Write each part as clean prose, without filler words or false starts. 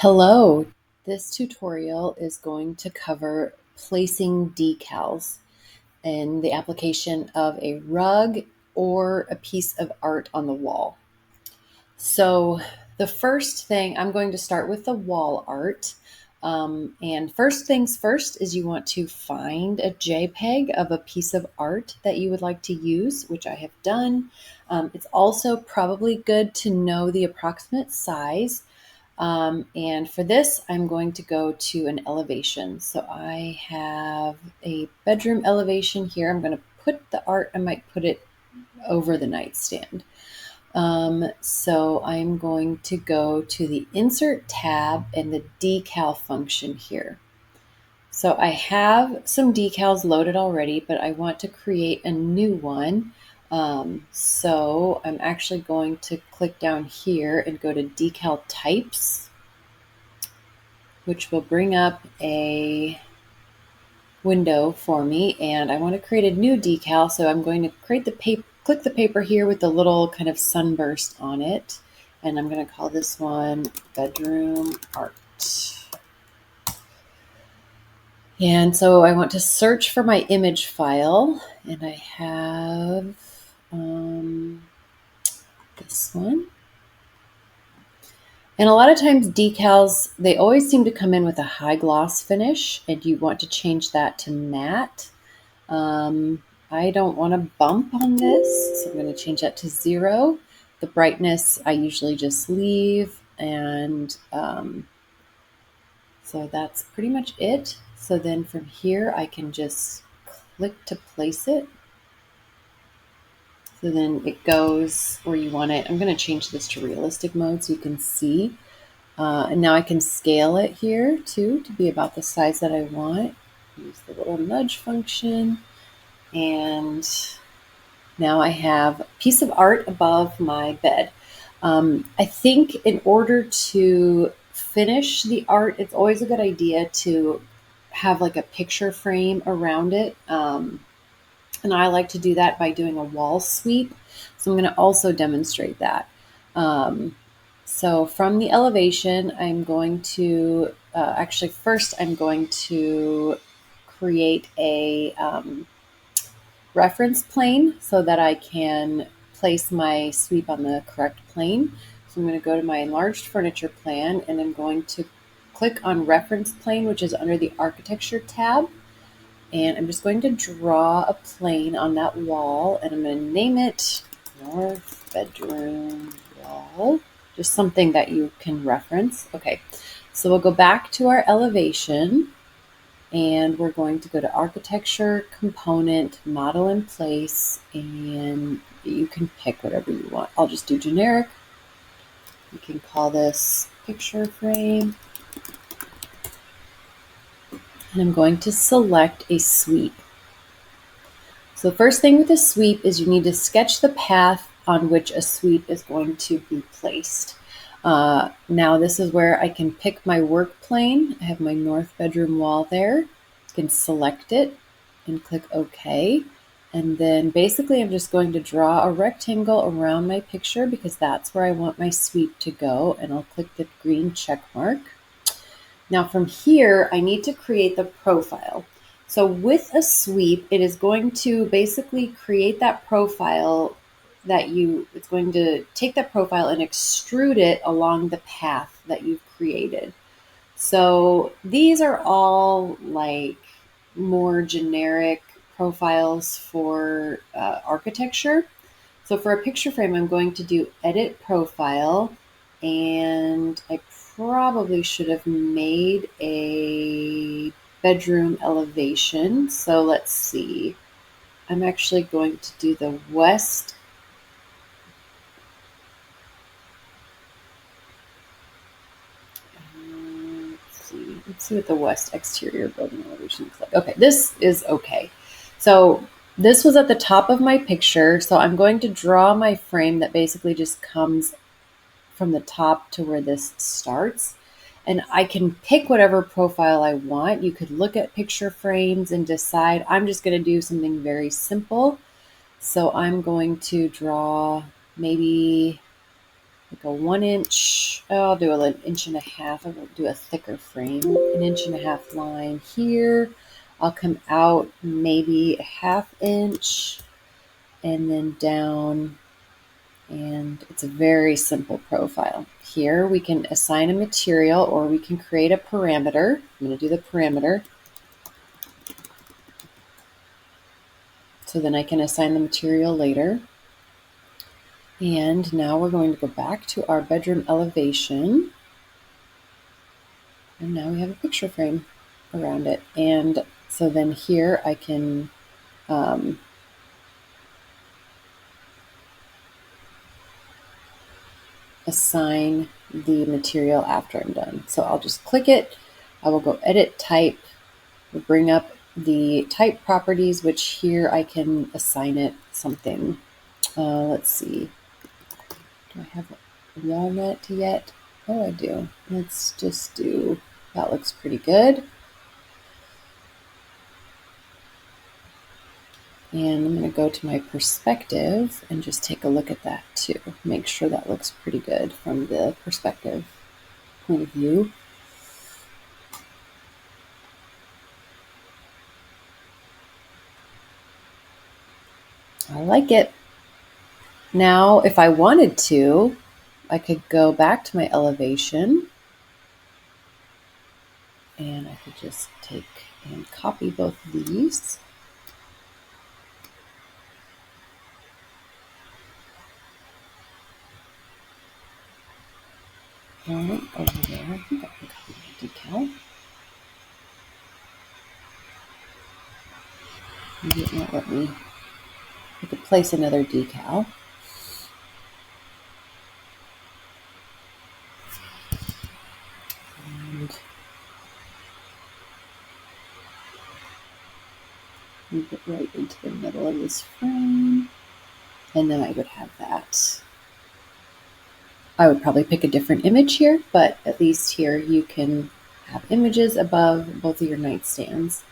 Hello, this tutorial is going to cover placing decals in the application of a rug or a piece of art on the wall. So the first thing, I'm going to start with the wall art. And first things first is you want to find a JPEG of a piece of art that you would like to use, which I have done. It's also probably good to know the approximate size. And for this, I'm going to go to an elevation. So I have a bedroom elevation here. I'm going to put the art, I might put it over the nightstand. So I'm going to go to the Insert tab and the decal function here. So I have some decals loaded already, but I want to create a new one. So I'm actually going to click down here and go to decal types, which will bring up a window for me. And I want to create a new decal. So I'm going to create the paper, click the paper here with the little kind of sunburst on it. And I'm going to call this one bedroom art. And so I want to search for my image file, and I have this one. And a lot of times decals, they always seem to come in with a high gloss finish, and you want to change that to matte. I don't want to bump on this, so I'm going to change that to 0. The brightness I usually just leave, and so that's pretty much it. So then from here, I can just click to place it. So then it goes where you want it. I'm going to change this to realistic mode so you can see. And now I can scale it here too to be about the size that I want. Use the little nudge function. And now I have a piece of art above my bed. I think in order to finish the art, it's always a good idea to have like a picture frame around it. And I like to do that by doing a wall sweep. So I'm going to also demonstrate that. So from the elevation, I'm going to, actually first I'm going to create a reference plane so that I can place my sweep on the correct plane. So I'm going to go to my enlarged furniture plan, and I'm going to click on reference plane, which is under the architecture tab. And I'm just going to draw a plane on that wall, and I'm going to name it North Bedroom Wall, just something that you can reference. Okay, so we'll go back to our elevation, and we're going to go to architecture, component, model in place, and you can pick whatever you want. I'll just do generic. You can call this picture frame. And I'm going to select a sweep. So the first thing with a sweep is you need to sketch the path on which a sweep is going to be placed. Now this is where I can pick my work plane. I have my north bedroom wall there. I can select it and click OK. And then basically I'm just going to draw a rectangle around my picture because that's where I want my sweep to go. And I'll click the green check mark. Now from here, I need to create the profile. So with a sweep, it is going to basically create that profile it's going to take that profile and extrude it along the path that you've created. So these are all like more generic profiles for architecture. So for a picture frame, I'm going to do edit profile, and I probably should have made a bedroom elevation. So let's see. I'm actually going to do the west. Let's see what the west exterior building elevation looks like. Okay, this is okay. So this was at the top of my picture. So I'm going to draw my frame that basically just comes from the top to where this starts. And I can pick whatever profile I want. You could look at picture frames and decide. I'm just going to do something very simple. So I'm going to draw maybe like a 1 inch, I'll do an 1.5 inch. I'll do a thicker frame, 1.5 inch line here. I'll come out maybe a 1/2 inch and then down, and it's a very simple profile. Here we can assign a material or we can create a parameter. I'm going to do the parameter. So then I can assign the material later. And now we're going to go back to our bedroom elevation. And now we have a picture frame around it. And so then here I can assign the material after I'm done. So I'll just click it. I will go edit type, we'll bring up the type properties, which here I can assign it something. Let's see. Do I have walnut yet? Oh, I do. Let's just do, that looks pretty good. And I'm going to go to my perspective and just take a look at that too. Make sure that looks pretty good from the perspective point of view. I like it. Now, if I wanted to, I could go back to my elevation and I could just take and copy both of these. Right over there. I think I can copy the decal. Maybe it won't let me. I could place another decal. And move it right into the middle of this frame. And then I would have that. I would probably pick a different image here, but at least here you can have images above both of your nightstands.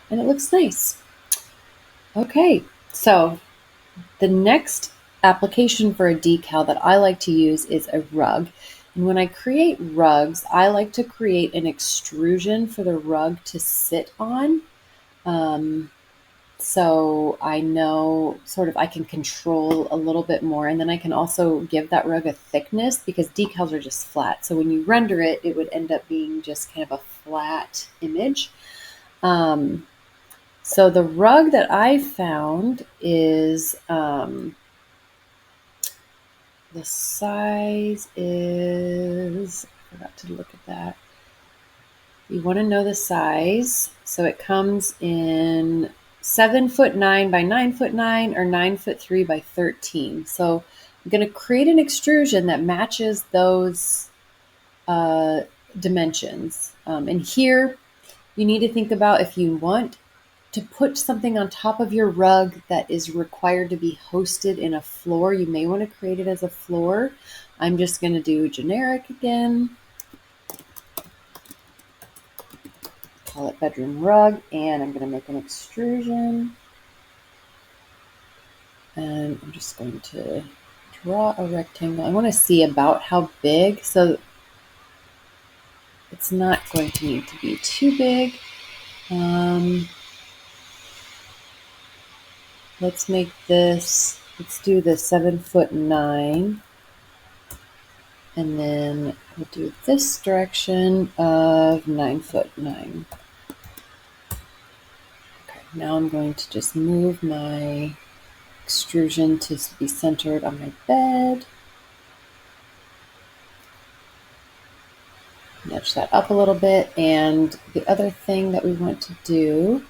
And it looks nice. Okay, so the next application for a decal that I like to use is a rug. And when I create rugs, I like to create an extrusion for the rug to sit on. So I know sort of I can control a little bit more. And then I can also give that rug a thickness because decals are just flat. So when you render it, it would end up being just kind of a flat image. So the rug that I found is, the size is, I forgot to look at that. You want to know the size. So it comes in 7'9" by 9'9" or 9'3" by 13. So I'm going to create an extrusion that matches those dimensions. And here you need to think about if you want to put something on top of your rug that is required to be hosted in a floor, you may want to create it as a floor. I'm just going to do generic again. Call it bedroom rug, and I'm going to make an extrusion. And I'm just going to draw a rectangle. I want to see about how big, so it's not going to need to be too big. Let's make this, let's do the 7'9", and then we'll do this direction of 9'9". Okay, now I'm going to just move my extrusion to be centered on my bed. Nudge that up a little bit, and the other thing that we want to do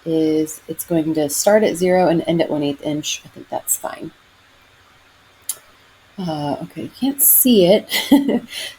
is it's going to start at 0 and end at 1/8 inch. I think that's fine. Okay, you can't see it.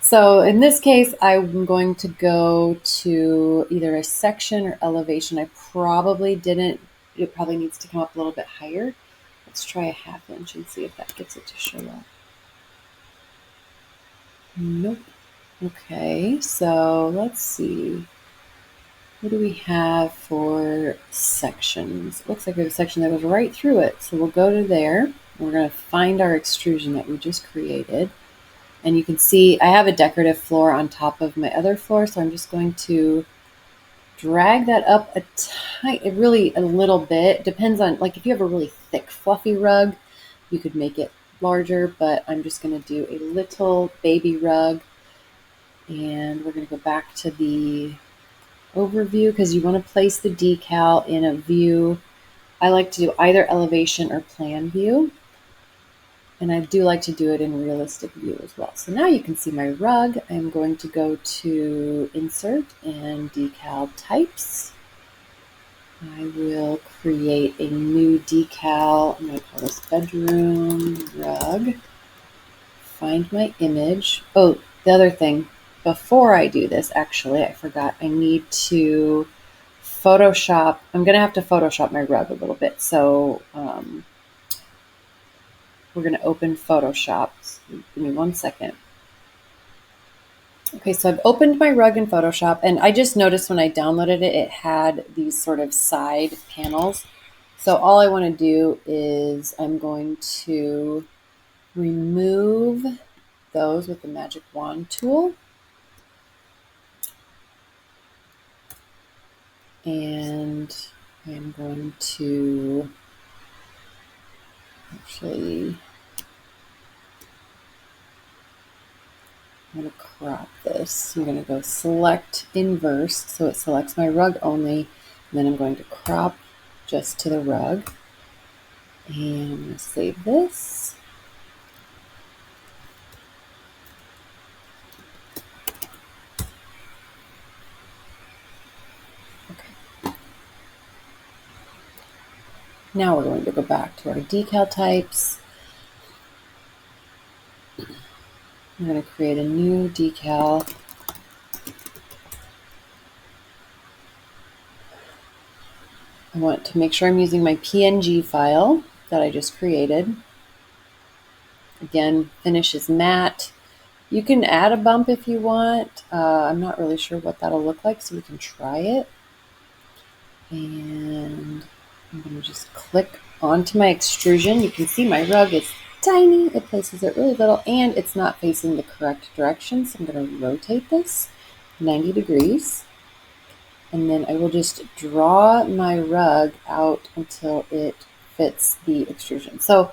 So in this case, I'm going to go to either a section or elevation. I probably didn't, it probably needs to come up a little bit higher. Let's try a 1/2 inch and see if that gets it to show up. Nope. Okay, so let's see. What do we have for sections? It looks like there's a section that goes right through it. So we'll go to there. We're going to find our extrusion that we just created. And you can see I have a decorative floor on top of my other floor, so I'm just going to drag that up really a little bit. Depends on, like, if you have a really thick, fluffy rug, you could make it larger, but I'm just going to do a little baby rug. And we're going to go back to the overview because you want to place the decal in a view. I like to do either elevation or plan view. And I do like to do it in realistic view as well. So now you can see my rug. I'm going to go to Insert and Decal Types. I will create a new decal. I'm going to call this Bedroom Rug. Find my image. Oh, the other thing, before I do this, actually, I forgot, I need to Photoshop. I'm going to have to Photoshop my rug a little bit. So we're going to open Photoshop. So give me 1 second. Okay, so I've opened my rug in Photoshop, and I just noticed when I downloaded it, it had these sort of side panels. So all I want to do is I'm going to remove those with the magic wand tool. And I'm going to actually, I'm going to crop this. I'm going to go select inverse, so it selects my rug only. And then I'm going to crop just to the rug. And I'm going to save this. Okay. Now we're going to go back to our decal types. I'm going to create a new decal. I want to make sure I'm using my PNG file that I just created. Again, finish is matte. You can add a bump if you want. I'm not really sure what that'll look like, so we can try it. And I'm going to just click onto my extrusion. You can see my rug is tiny. It places it really little, and it's not facing the correct direction. So I'm going to rotate this 90 degrees. And then I will just draw my rug out until it fits the extrusion. So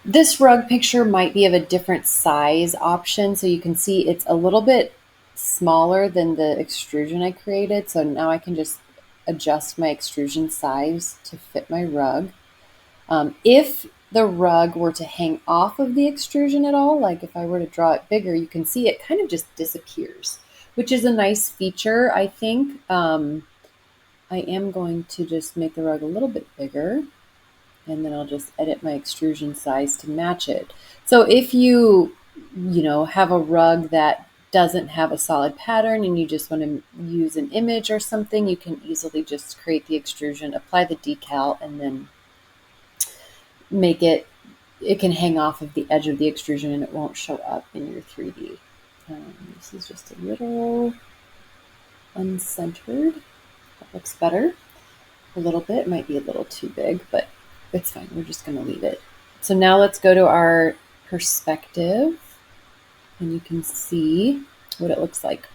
this rug picture might be of a different size option. So you can see it's a little bit smaller than the extrusion I created. So now I can just adjust my extrusion size to fit my rug. If the rug were to hang off of the extrusion at all, like if I were to draw it bigger, you can see it kind of just disappears, which is a nice feature, I think. I am going to just make the rug a little bit bigger, and then I'll just edit my extrusion size to match it. So if you have a rug that doesn't have a solid pattern and you just want to use an image or something, you can easily just create the extrusion, apply the decal, and then make it can hang off of the edge of the extrusion and it won't show up in your 3D. This is just a little uncentered. That looks better. A little bit. It might be a little too big, but it's fine. We're just going to leave it. So now let's go to our perspective, and you can see what it looks like.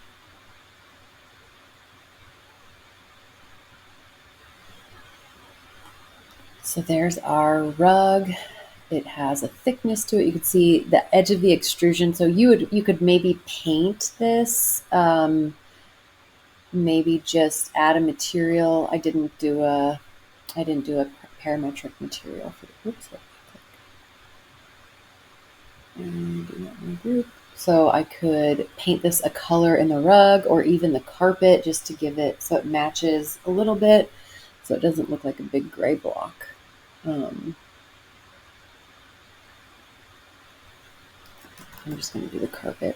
So there's our rug. It has a thickness to it. You can see the edge of the extrusion. So you could maybe paint this. Maybe just add a material. I didn't do a parametric material for the oops. And do that in the group. So I could paint this a color in the rug or even the carpet just to give it so it matches a little bit, so it doesn't look like a big gray block. I'm just going to do the carpet.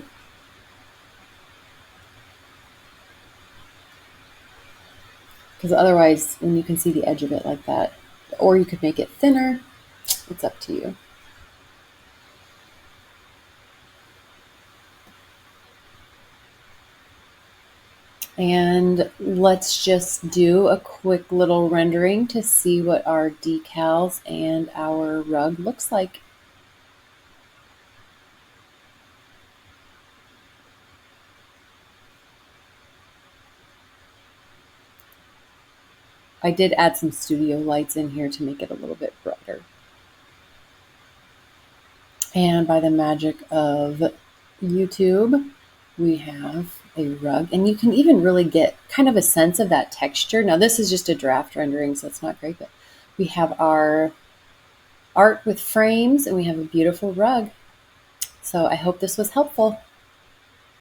Because otherwise, when you can see the edge of it like that, or you could make it thinner, it's up to you. And let's just do a quick little rendering to see what our decals and our rug looks like. I did add some studio lights in here to make it a little bit brighter. And by the magic of YouTube, we have a rug. And you can even really get kind of a sense of that texture. Now, this is just a draft rendering, so it's not great, but we have our art with frames and we have a beautiful rug. So I hope this was helpful.